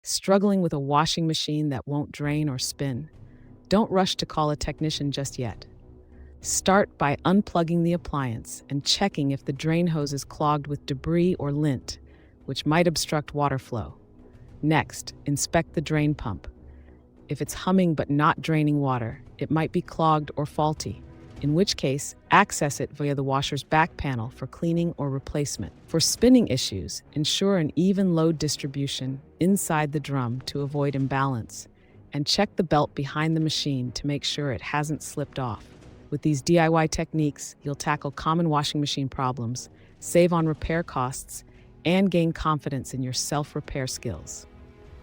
Struggling with a washing machine that won't drain or spin? Don't rush to call a technician just yet. Start by unplugging the appliance and checking if the drain hose is clogged with debris or lint, which might obstruct water flow. Next, inspect the drain pump. If it's humming but not draining water, it might be clogged or faulty, in which case, access it via the washer's back panel for cleaning or replacement. For spinning issues, ensure an even load distribution inside the drum to avoid imbalance, and check the belt behind the machine to make sure it hasn't slipped off. With these DIY techniques, you'll tackle common washing machine problems, save on repair costs, and gain confidence in your self-repair skills.